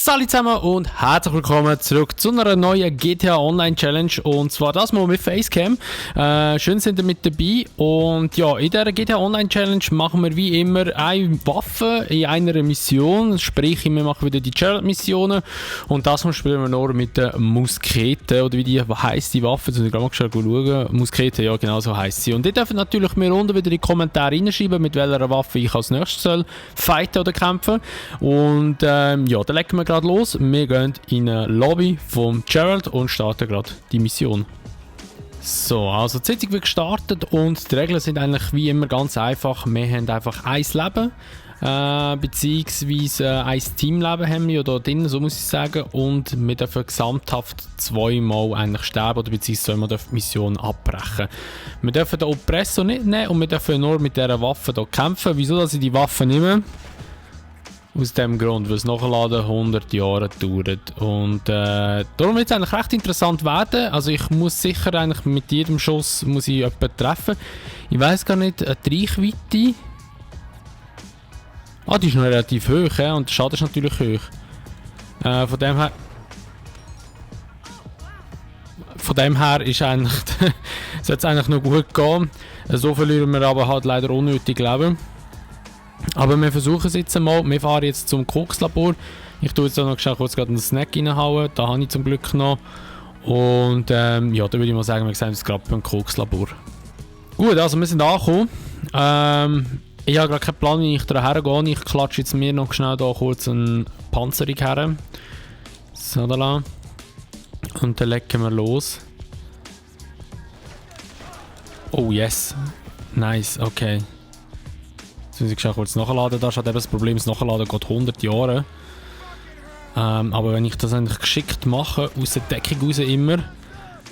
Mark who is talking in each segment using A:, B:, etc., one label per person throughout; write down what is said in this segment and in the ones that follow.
A: Salut zusammen und herzlich willkommen zurück zu einer neuen GTA Online Challenge und zwar das mal mit Facecam. Schön sind ihr mit dabei und ja, in dieser GTA Online Challenge machen wir wie immer eine Waffe in einer Mission, sprich wir machen wieder die Challenge-Missionen und das mal spielen wir nur mit der Muskete oder wie die heisst die Waffe, jetzt muss ich gerade mal schauen, Muskete, ja genau so heisst sie. Und ihr dürft natürlich mir unten wieder in die Kommentare reinschreiben, mit welcher Waffe ich als nächstes soll fighten oder kämpfen und ja, dann legen wir gerade los. Wir gehen in eine Lobby von Gerald und starten gerade die Mission. So, also die Sitzung wird gestartet und die Regeln sind eigentlich wie immer ganz einfach. Wir haben einfach ein Leben, beziehungsweise ein Teamleben haben wir da drin, so muss ich sagen. Und wir dürfen gesamthaft zweimal eigentlich sterben oder beziehungsweise zweimal die Mission abbrechen. Wir dürfen den Oppressor nicht nehmen und wir dürfen nur mit dieser Waffe hier kämpfen. Wieso dass ich die Waffe nehme? Aus dem Grund, weil das Nachladen 100 Jahre dauert. Und darum wird es eigentlich recht interessant werden. Also ich muss sicher eigentlich mit jedem Schuss muss ich jemanden treffen. Ich weiss gar nicht, die Reichweite. Die ist noch relativ hoch, und der Schaden ist natürlich hoch. Von dem her ist eigentlich sollte es eigentlich noch gut gehen. So verlieren wir aber halt leider unnötig Leben. Aber wir versuchen es jetzt einmal. Wir fahren jetzt zum Kokslabor. Ich tue jetzt auch noch kurz einen Snack reinhauen. Da habe ich zum Glück noch. Und ja, da würde ich mal sagen, wir sehen uns gerade beim Kokslabor. Gut, also wir sind angekommen. Ich habe gerade keinen Plan, wie ich da hergehe. Ich klatsche jetzt mir noch schnell da kurz eine Panzerung her. So, da lang. Und dann legen wir los. Oh yes. Nice, okay. Jetzt muss ich kurz nachladen. Da ist halt eben das Problem, das Nachladen geht 100 Jahre. Aber wenn ich das eigentlich geschickt mache, aus der Deckung raus immer,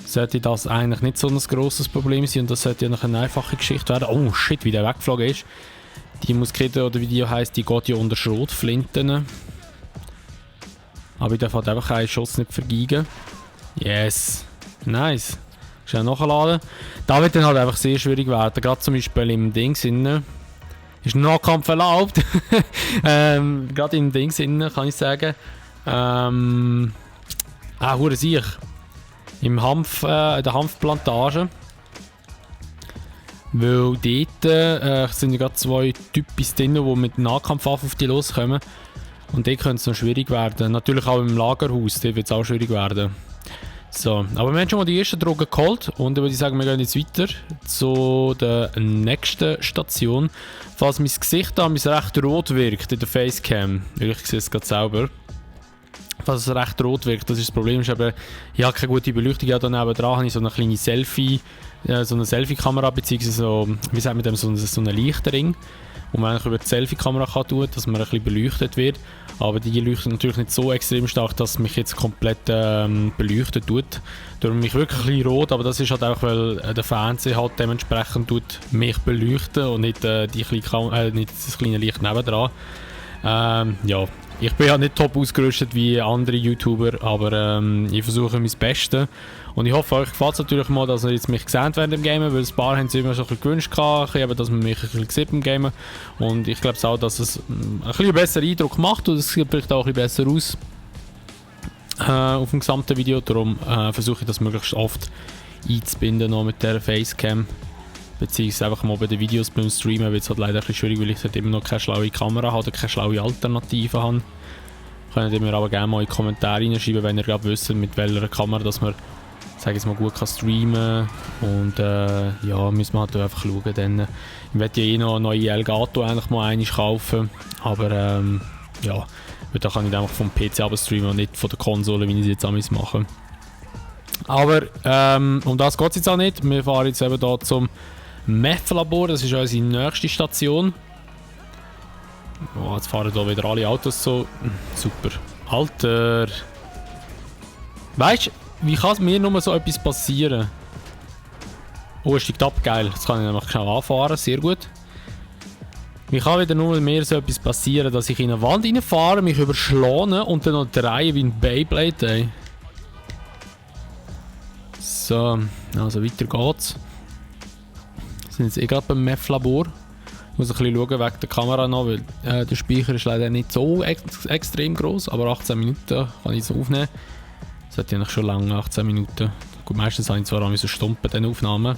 A: sollte das eigentlich nicht so ein grosses Problem sein und das sollte eigentlich eine einfache Geschichte werden. Oh shit, wie der weggeflogen ist. Die Muskete, oder wie die heisst, die geht ja unter Schrotflinten. Aber ich darf halt einfach einen Schuss nicht vergeigen. Yes. Nice. Schnell nachladen. Da wird dann halt einfach sehr schwierig werden. Gerade zum Beispiel im Ding innen. Ist Nahkampf erlaubt. Gerade im Ding innen kann ich sagen. Hure sich. Im Hanf, in der Hanfplantage. Weil dort sind ja gerade zwei Typen drin, die mit Nahkampfwaffen auf die loskommen. Und dort könnte es noch schwierig werden. Natürlich auch im Lagerhaus, dort wird es auch schwierig werden. So, aber wir haben schon mal die ersten Drogen geholt und dann würde ich sagen, wir gehen jetzt weiter zu der nächsten Station. Falls mein Gesicht an recht rot wirkt in der Facecam, weil ich sehe es gerade selber. Falls es recht rot wirkt, das ist das Problem, ist eben, ich habe keine gute Beleuchtung, ja, da nebenan habe ich so eine kleine Selfie-Kamera, beziehungsweise so, wie sagt man dem, so einen Lichtring, wo man eigentlich über die Selfie-Kamera kann tun, dass man ein bisschen beleuchtet wird. Aber die leuchtet natürlich nicht so extrem stark, dass es mich jetzt komplett beleuchtet tut. Darum mich wirklich ein bisschen rot, aber das ist halt auch, weil der Fernseher halt dementsprechend tut mich beleuchten und nicht, nicht das kleine Licht nebendran. Ja, ich bin ja nicht top ausgerüstet wie andere YouTuber, aber ich versuche mein Bestes. Und ich hoffe, euch gefällt es natürlich mal, dass ihr jetzt mich gesehen während dem Gamen, weil ein paar haben sich immer so ein bisschen gewünscht, dass man mich ein bisschen sieht beim Gamen. Und ich glaube auch, dass es ein bisschen besseren Eindruck macht und es sieht vielleicht auch ein bisschen besser aus auf dem gesamten Video. Darum versuche ich das möglichst oft einzubinden noch mit der Facecam. Beziehungsweise einfach mal bei den Videos beim Streamen wird es halt leider ein bisschen schwierig, weil ich halt immer noch keine schlaue Kamera habe oder keine schlaue Alternative habe. Könnt ihr mir aber gerne mal in die Kommentare reinschreiben, wenn ihr gerade wisst, mit welcher Kamera dass man, sage ich mal, gut kann streamen. Und ja, müssen wir halt einfach schauen. Dann, ich werde ja noch eine neue Elgato eigentlich mal einmal kaufen. Aber ja, da kann ich einfach vom PC aber streamen und nicht von der Konsole, wie ich es jetzt amigs mache. Aber um das geht es jetzt auch nicht. Wir fahren jetzt eben hier zum Meth-Labor, das ist unsere nächste Station. Oh, jetzt fahren hier wieder alle Autos so. Super. Alter. Weißt du, wie kann mir nur so etwas passieren? Oh, es steigt ab, geil. Jetzt kann ich nämlich schnell anfahren, sehr gut. Wie kann wieder nur mehr so etwas passieren, dass ich in eine Wand reinfahre, mich überschlage und dann noch drehe wie ein Beyblade, ey. So, also weiter geht's. Wir sind jetzt gerade beim Meth-Labor. Ich muss ein bisschen schauen wegen der Kamera noch, weil der Speicher ist leider nicht so extrem groß, aber 18 Minuten kann ich so aufnehmen. Das hat ja noch schon lange, 18 Minuten. Gut, meistens habe ich zwar auch stumpen, diese Aufnahmen.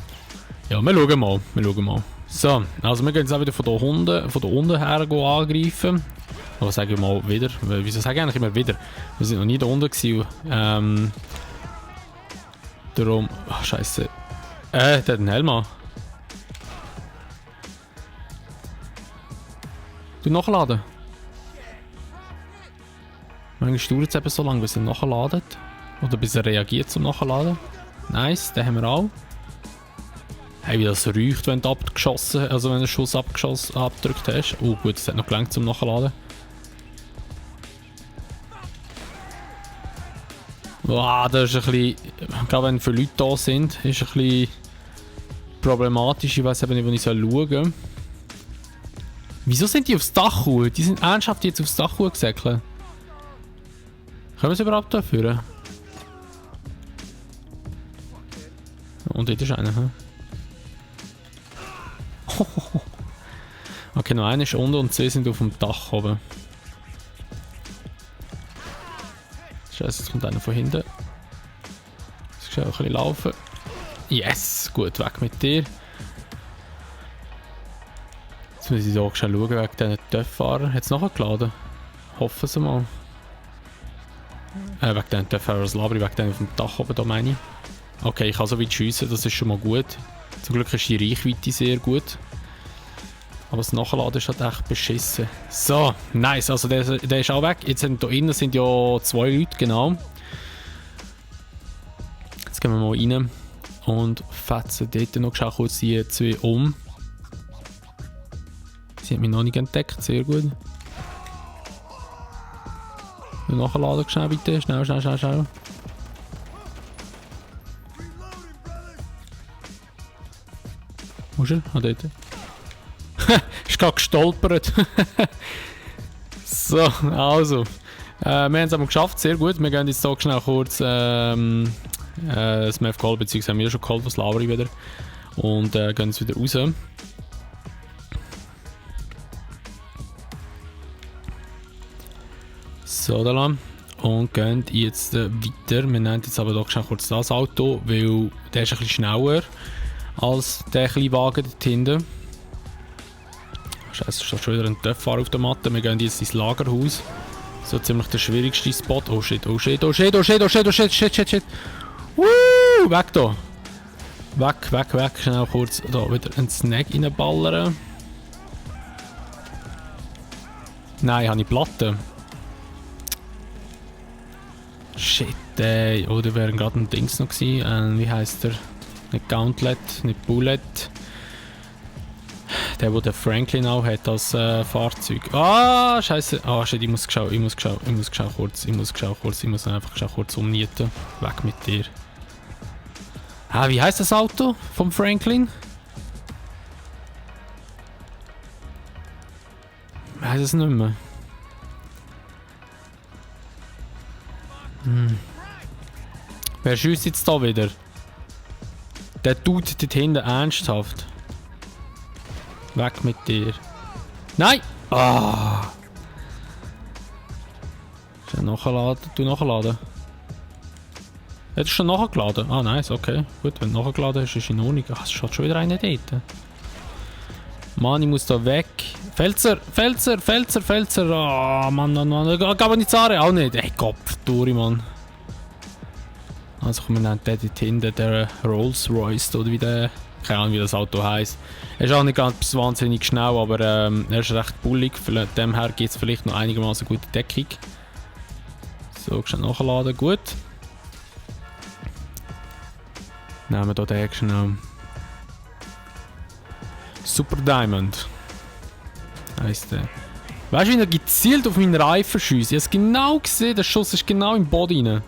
A: Ja, wir schauen mal, So, also wir gehen jetzt auch wieder von da unten her angreifen. Aber sage ich mal wieder, wieso sage ich eigentlich immer wieder? Wir sind noch nie da unten gewesen. Darum, ach scheiße. Der hat einen Helm an. Du nachladen. Manchmal dauert es eben so lange, bis er nachladet. Oder bis er reagiert zum Nachladen. Nice, den haben wir auch. Hey, wie das riecht, wenn du abgeschossen, also wenn du einen Schuss abgedrückt hast. Oh gut, es hat noch gelangt zum Nachladen. Wow, das ist ein bisschen, gerade wenn viele Leute da sind, ist ein bisschen problematisch. Ich weiß eben nicht, wo ich schauen soll. Wieso sind die aufs Dach gekommen? Die sind ernsthaft jetzt aufs Dach gesäckelt. Können wir sie überhaupt da führen? Und dort ist einer, hm? Okay, noch einer ist unten und zwei sind auf dem Dach oben. Scheiße, jetzt kommt einer von hinten. Jetzt kann ich auch ein bisschen laufen. Yes, gut, weg mit dir. Jetzt muss ich so schnell schauen wegen diesen Töpffahrern. Hat es nachgeladen? Hoffen Sie mal. Wegen diesen Töpffahrern, das Labri, wegen denen auf dem Dach oben, da meine ich. Okay, ich kann so weit schiessen, das ist schon mal gut. Zum Glück ist die Reichweite sehr gut. Aber das Nachladen ist halt echt beschissen. So, nice, also der ist auch weg. Jetzt sind da innen sind ja 2 Leute, genau. Jetzt gehen wir mal rein und fetzen dort noch kurz die 2 um. Sie hat mich noch nicht entdeckt, sehr gut. Nachladen schnell bitte, schnell. Wo ist er? Ah, dort. Ist gerade gestolpert. So, also. Wir haben es aber geschafft, sehr gut. Wir gehen jetzt so schnell kurz das Map geholt, beziehungsweise haben wir schon geholt, was labere ich wieder. Und gehen jetzt wieder raus. So, da lang. Und gehen jetzt weiter. Wir nehmen jetzt aber doch schnell kurz das Auto, weil der ist ein bisschen schneller als der kleine Wagen dort hinten. Scheiße, es steht schon wieder ein Töpffahrer auf der Matte. Wir gehen jetzt ins Lagerhaus. So ziemlich der schwierigste Spot. Oh shit. Shit. Weg da. Weg. Schnell kurz da wieder einen Snack reinballern. Nein, habe ich Platte. Shit, ey. Oh, da wäre gerade ein Dings noch gewesen. Wie heisst der? Nicht Gauntlet, nicht Bullet. Der, der Franklin auch hat als Fahrzeug. Ah, scheiße. Ah, shit, ich muss kurz. Ich muss einfach kurz umnieten. Weg mit dir. Ah, wie heißt das Auto vom Franklin? Ich weiß es nicht mehr. Wer schießt jetzt da wieder? Der tut dort hinten ernsthaft. Weg mit dir. Nein! Ah! Schnell nachladen. Du nachladen. Hättest du schon nachgeladen? Ah, nice, okay. Gut, wenn du nachgeladen hast, ist in Ordnung. Ach, es steht schon wieder einer dort. Mann, ich muss da weg. Felser! Ah, Mann. Gab aber nicht Zahre, auch nicht. Ey, Kopf, Duri, Mann. Also, wir nennen den dort hinten, der Rolls Royce, oder wie der. Keine Ahnung, wie das Auto heisst. Er ist auch nicht ganz wahnsinnig schnell, aber er ist recht bullig. Von dem her gibt es vielleicht noch einigermaßen gute Deckung. So, schnell nachladen, gut. Nehmen wir hier den schnell. Super Diamond. Heisst der. Weißt du, wie er gezielt auf meinen Reifen schießt? Ich habe es genau gesehen, der Schuss ist genau im Body rein.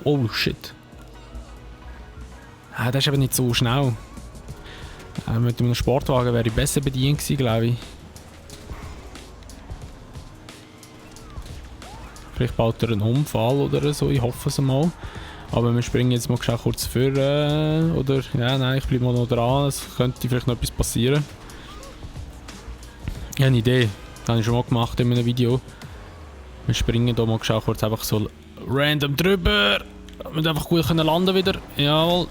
A: Oh shit. Ah, das ist aber nicht so schnell. Mit einem Sportwagen wäre ich besser bedient gewesen, glaube ich. Vielleicht baut er einen Unfall oder so, ich hoffe es mal. Aber wir springen jetzt mal kurz vor. Oder, ja, nein, ich bleibe mal noch dran. Es könnte vielleicht noch etwas passieren. Ich habe eine Idee. Das habe ich schon mal gemacht in einem Video. Wir springen hier mal kurz einfach so random drüber. Wir einfach gut können landen wieder. Jawohl.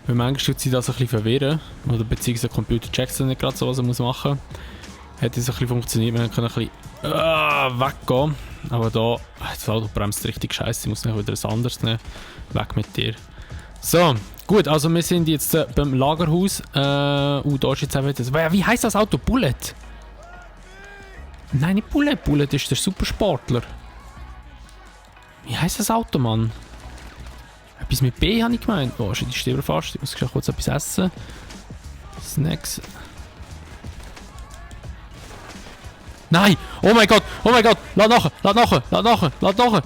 A: Weil manchmal tut sie das ein bisschen verwirren. Oder beziehungsweise der Computer checkt nicht gerade so, was er machen muss. Hätte es ein bisschen funktioniert, wir können ein bisschen weggehen. Aber da, das Auto bremst richtig scheiße. Ich muss nicht wieder ein anderes nehmen. Weg mit dir. So, gut, also wir sind jetzt beim Lagerhaus. Da ist jetzt auch wieder... Wie heisst das Auto? Bullet? Nein, nicht Bullet. Bullet ist der Supersportler. Wie heisst das Auto, Mann? Etwas mit B habe ich gemeint. Oh, ich stehe fast. Ich muss kurz etwas essen. Snacks. Nein! Oh mein Gott! Oh mein Gott! Lad nachher! Lad nachher! Lad nachher! Lad nachher!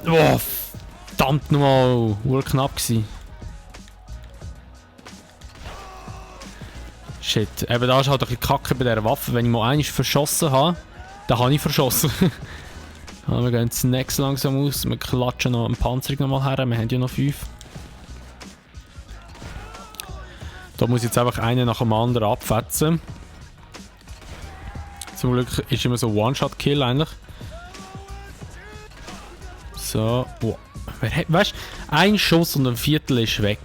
A: Oh, verdammt nochmal! War knapp gewesen. Shit. Eben da ist halt ein bisschen Kacke bei dieser Waffe. Wenn ich mal einmal verschossen habe, dann habe ich verschossen. Ja, wir gehen Snacks langsam aus. Wir klatschen noch einen Panzerung nochmal her. Wir haben ja noch 5. Da muss jetzt einfach einer nach dem anderen abfetzen. Zum Glück ist immer so One-Shot-Kill eigentlich. So. Wow. Weißt du, ein Schuss und ein Viertel ist weg.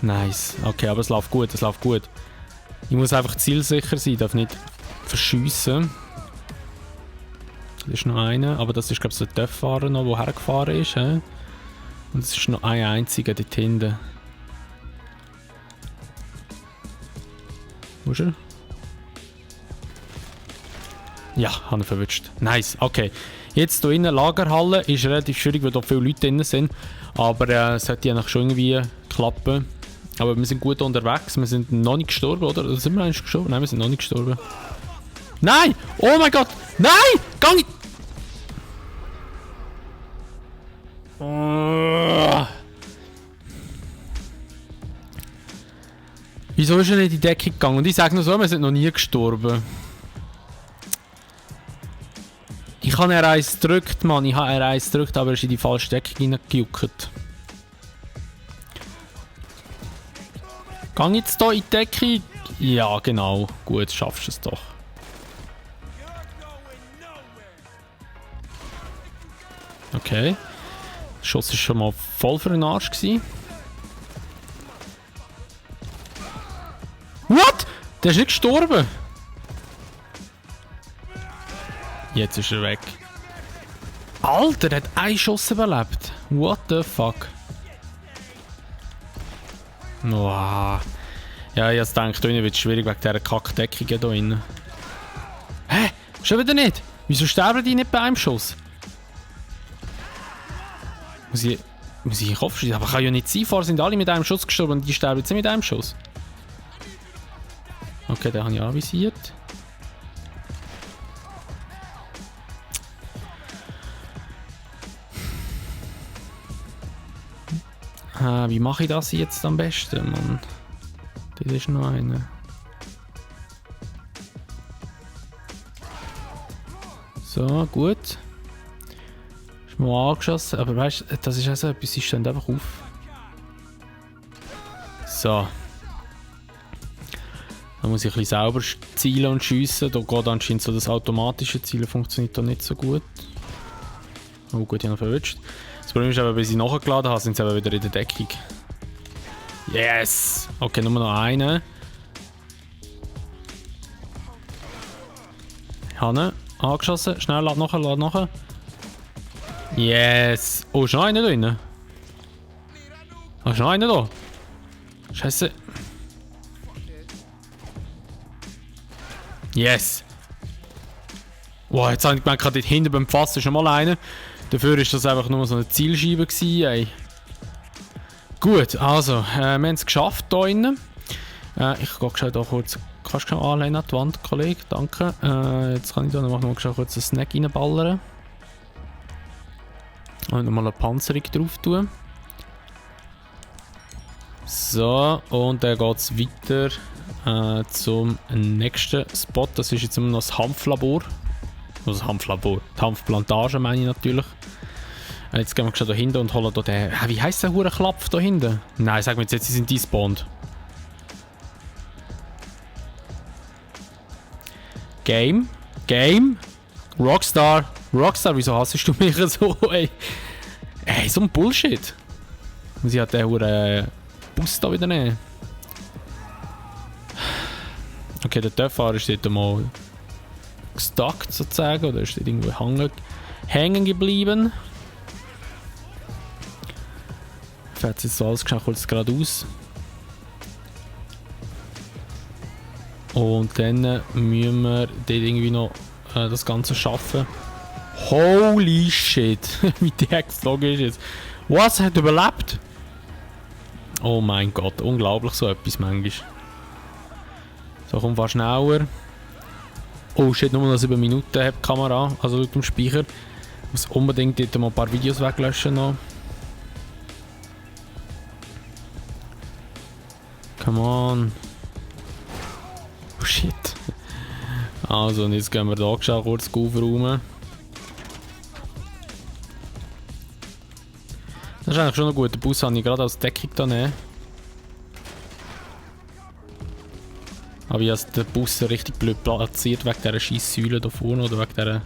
A: Nice. Okay, aber es läuft gut, es läuft gut. Ich muss einfach zielsicher sein, darf nicht verschiessen. Da ist noch einer, aber das ist glaube ich so ein Töpffahrer noch, der hergefahren ist. He? Und es ist noch ein einziger dort hinten. Wo ist er? Ja, habe ihn verwünscht. Nice, okay. Jetzt hier innen Lagerhalle ist relativ schwierig, weil da viele Leute drin sind. Aber es sollte ja schon irgendwie klappen. Aber wir sind gut unterwegs. Wir sind noch nicht gestorben, oder? Oder sind wir eigentlich gestorben? Nein, wir sind noch nicht gestorben. Nein! Oh mein Gott! Nein! Geh nicht! Oh. Wieso ist er nicht in die Decke gegangen? Und ich sage nur so, wir sind noch nie gestorben. Ich habe R1 gedrückt, Mann. Ich habe R1 gedrückt, aber er ist in die falsche Decke hineingejuckt. Geh jetzt hier in die Decke? Ja, genau. Gut, schaffst du es doch. Okay. Der Schuss war schon mal voll für den Arsch gewesen. What? Der ist nicht gestorben. Jetzt ist er weg. Alter, der hat einen Schuss überlebt. What the fuck? Wow. Ja, ich dachte, drinnen wird es schwierig wegen dieser Kackdeckung hier drin. Hä? Schon wieder nicht? Wieso sterben die nicht bei einem Schuss? Muss ich in den Kopf schießen? Aber kann ja nicht sein, vorher sind alle mit einem Schuss gestorben und die sterben jetzt nicht mit einem Schuss. Okay, den habe ich anvisiert. Wie mache ich das jetzt am besten, Mann? Das ist noch einer. So, gut. Ist mal angeschossen, aber weißt du, das ist also etwas, ich stelle einfach auf. So. Da muss ich ein bisschen sauber zielen und schiessen. Da geht anscheinend so das automatische Zielen, funktioniert da nicht so gut. Oh gut, ich habe noch verwünscht. Das Problem ist aber, wenn ich nachgeladen habe, sind sie aber wieder in der Deckung. Yes! Okay, nur noch einen. Ich habe ihn angeschossen. Schnell, lad nachher, lad nachher. Yes! Oh, ist noch einer da drin? Ah, ist noch einer da? Scheiße. Yes! Wow, jetzt habe ich gemerkt, gerade hinten beim Fass ist noch mal einer. Dafür war das einfach nur so eine Zielscheibe gewesen, ey. Gut, also, wir haben es geschafft hier innen. Ich gehe schnell hier kurz. Kannst du anlehnen an die Wand, Kollege? Danke. Jetzt kann ich da noch mal kurz einen Snack reinballern. Und nochmal eine Panzerung drauf tun. So, und dann geht es weiter zum nächsten Spot. Das ist jetzt immer noch das Hanflabor. Also das Hanflabor. Die Hanfplantage meine ich natürlich. Jetzt gehen wir schon da hinten und holen hier den... Wie heisst der Hurenklapf da hinten? Nein, sag mir jetzt, sie sind despawned. Game. Game. Rockstar. Rockstar, wieso hassest du mich so, ey? Ey, so ein Bullshit. Muss ich halt den Bus da wieder nehmen. Okay, der Töpffahrer ist dort mal gestuckt sozusagen, oder ist dort irgendwo hängen geblieben. Fährt jetzt so alles kurz geradeaus. Und dann müssen wir dort irgendwie noch das Ganze schaffen. Holy shit! Wie der geflogen ist jetzt. Was? Hat überlebt? Oh mein Gott, unglaublich so etwas manchmal. So, komm, fahr schneller. Oh shit, nur noch 7 Minuten hat die Kamera, also laut dem Speicher. Ich muss unbedingt dort mal ein paar Videos weglöschen noch. Come on. Oh shit. Also, und jetzt gehen wir da schon kurz aufräumen. Das ist eigentlich schon ein guter Bus, habe ich gerade als Deckung da nehmen. Aber ich habe den Bus richtig blöd platziert wegen dieser scheiß Säule da vorne oder wegen dieser...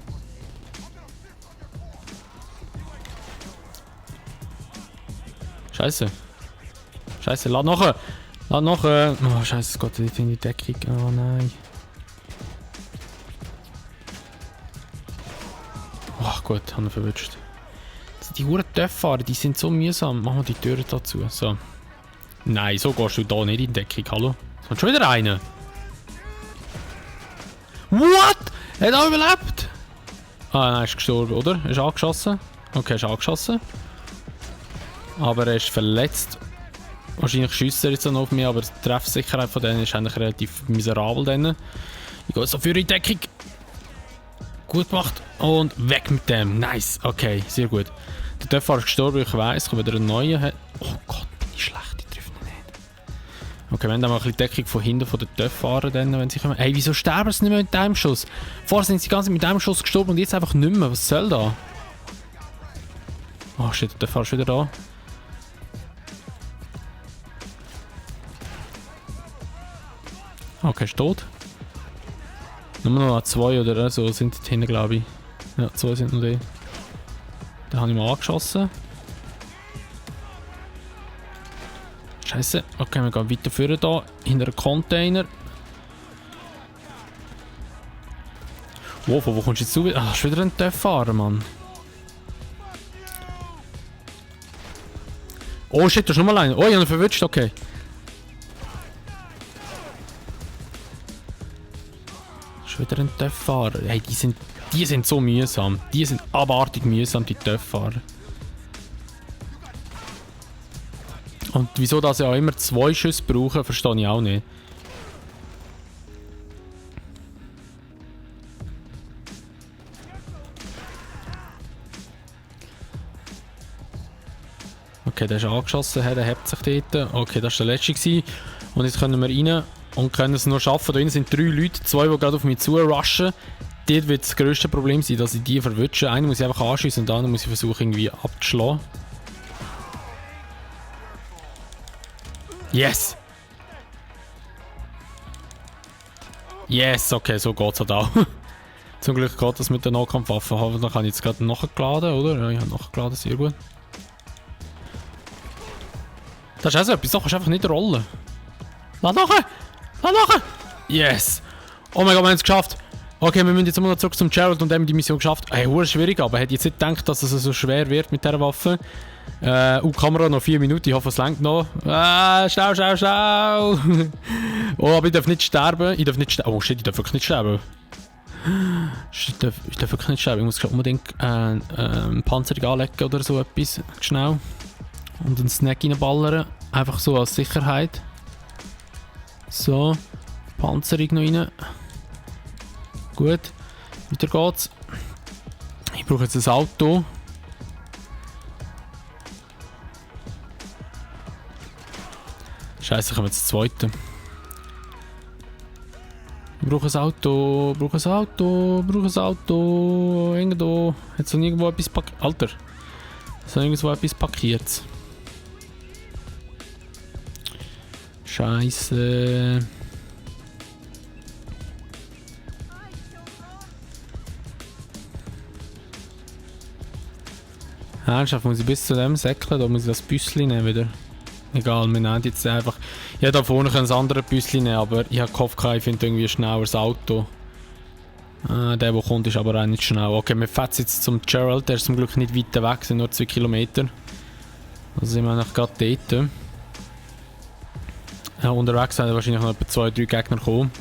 A: Scheiße. Scheiße, lad nachher! Lad nachher! Oh scheiße, es geht nicht in die Deckung. Oh nein. Ach gut, haben wir verwünscht. Die Huren Töpffahrer, die sind so mühsam. Machen wir die Türen dazu. So. Nein, so gehst du da nicht in die Deckung. Hallo? Es kommt schon wieder einer. What? Er hat auch überlebt? Ah, nein, er ist gestorben, oder? Er ist angeschossen. Okay, er ist angeschossen. Aber er ist verletzt. Wahrscheinlich schießt er jetzt noch auf mich, aber die Treffsicherheit von denen ist eigentlich relativ miserabel. Dann. Ich gehe so für die Deckung. Gut gemacht. Und weg mit dem. Nice. Okay, sehr gut. Der Töpffahrer ist gestorben, ich weiss. Kommt wieder ein neuer. Oh Gott, bin ich schlecht. Ich treffe ihn nicht. Okay, wir haben dann mal ein bisschen Deckung von hinten von den Töpffahrern, wenn sie kommen. Ey, wieso sterben sie nicht mehr mit einem Schuss? Vorher sind sie die ganze Zeit mit einem Schuss gestorben und jetzt einfach nicht mehr. Was soll da? Oh shit, der Töpffahrer ist wieder da. Okay, ist tot. Nur noch 2 oder so sind die hinten, glaube ich. Ja, 2 sind noch die. Den habe ich mal angeschossen. Scheiße. Okay, wir gehen weiter vorne da. Hinter einem Container. Wow, von wo kommst du jetzt zu? Ah, ist wieder ein Töpffahrer, Mann. Oh shit, da ist nochmal einer. Oh, ich habe ihn verwünscht, okay. Wieder ein Töpffahrer. Hey, die sind so mühsam. Die sind abartig mühsam, die Töpffahrer. Und wieso das ja auch immer 2 Schüsse brauchen, verstehe ich auch nicht. Okay, der ist angeschossen, der hebt sich dort. Okay, das war der letzte gewesen. Und jetzt können wir rein. Und können es nur schaffen. Da sind 3 Leute, 2, die gerade auf mich zu rushen. Dort wird das grösste Problem sein, dass ich die verwünsche. Einen muss ich einfach anschiessen und den anderen muss ich versuchen irgendwie abzuschlagen. Yes! Yes, okay, so geht es halt auch. Zum Glück geht das mit der Nahkampfwaffe. Dann kann ich jetzt gerade nachgeladen, oder? Ja, ich habe nachgeladen, sehr gut. Das ist auch so etwas, da kannst du einfach nicht rollen. Lass nachher! Lass nachher! Yes! Oh mein Gott, wir haben es geschafft! Okay, wir müssen jetzt mal zurück zum Gerald und haben die Mission geschafft. Hey, schwierig, aber ich hätte jetzt nicht gedacht, dass es so schwer wird mit dieser Waffe. Kamera noch 4 Minuten, ich hoffe es reicht noch. Schnell, schnell, schnell! Oh, aber ich darf nicht sterben. Ich darf nicht sterben. Oh shit, ich darf wirklich nicht sterben. Ich darf wirklich nicht sterben. Ich muss unbedingt Panzerung anlegen oder so etwas. Schnell. Und einen Snack reinballern. Einfach so als Sicherheit. So. Panzerung noch rein. Gut. Weiter geht's. Ich brauche jetzt ein Auto. Scheiße, ich komme jetzt das zweite. Ich brauche ein Auto, brauche ein Auto, brauche ein Auto. Irgendwo. Hat so irgendwo etwas parkiert. Alter. So irgendwo etwas parkiert. Scheiße. Ernsthaft, muss ich bis zu dem säckeln? Da muss ich das Büsschen nehmen wieder. Egal, wir nehmen jetzt einfach... Ich hätte da vorne ein anderes Büsschen nehmen, aber ich habe gehofft, ich finde irgendwie ein schnelleres Auto. Der kommt, ist aber auch nicht schnell. Okay, wir fahren jetzt zum Gerald, der ist zum Glück nicht weit weg, sind nur 2 Kilometer. Also sind wir noch gerade dort. Unterwegs werden wahrscheinlich noch etwa 2-3 Gegner kommen.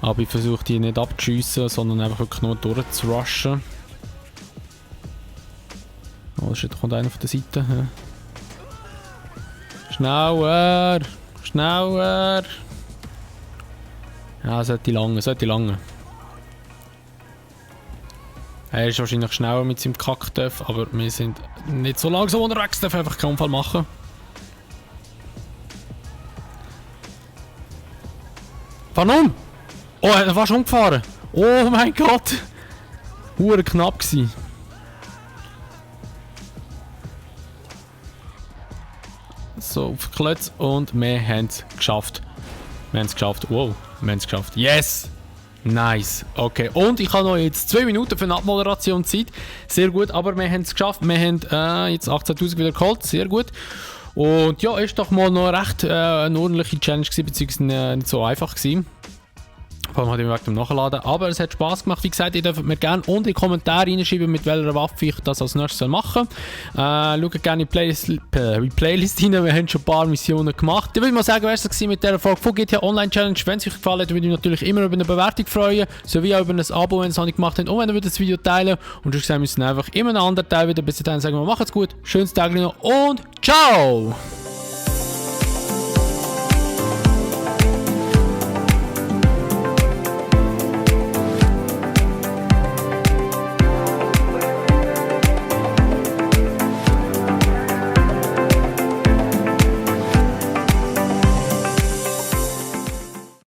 A: Aber ich versuche die nicht abzuschiessen, sondern einfach wirklich nur durchzurushen. Oh, da kommt einer von der Seite. Ja. Schneller! Schneller! Ja, sollte lange. Er ist wahrscheinlich schneller mit seinem Kacktöff, aber wir sind nicht so langsam unterwegs, darf einfach keinen Unfall machen. Warum? Oh, er war schon umgefahren. Oh mein Gott! Hure knapp gsi. So, auf Klötz und wir haben es geschafft. Wow, wir haben es geschafft. Yes! Nice. Okay, und ich habe noch jetzt 2 Minuten für eine Abmoderation Zeit. Sehr gut, aber wir haben es geschafft. Wir haben jetzt 18.000 wieder geholt. Sehr gut. Und ja, ist doch mal noch recht eine ordentliche Challenge gewesen, beziehungsweise nicht so einfach gewesen. Vor allem hat ich wegen dem Nachladen. Aber es hat Spass gemacht. Wie gesagt, ihr dürft mir gerne unten in die Kommentare reinschreiben, mit welcher Waffe ich das als nächstes machen soll. Schaut gerne in die Playlist rein. Wir haben schon ein paar Missionen gemacht. Ich würde mal sagen, wer es war mit dieser Folge von GTA Online Challenge. Wenn es euch gefallen hat, würde ich mich natürlich immer über eine Bewertung freuen. Sowie auch über ein Abo, wenn ihr es noch nicht gemacht habt. Und wenn ihr das Video teilen. Und sonst sehen wir uns einfach immer einen anderen Teil wieder. Bis dahin sagen wir, macht's gut. Schönes Tag noch und ciao!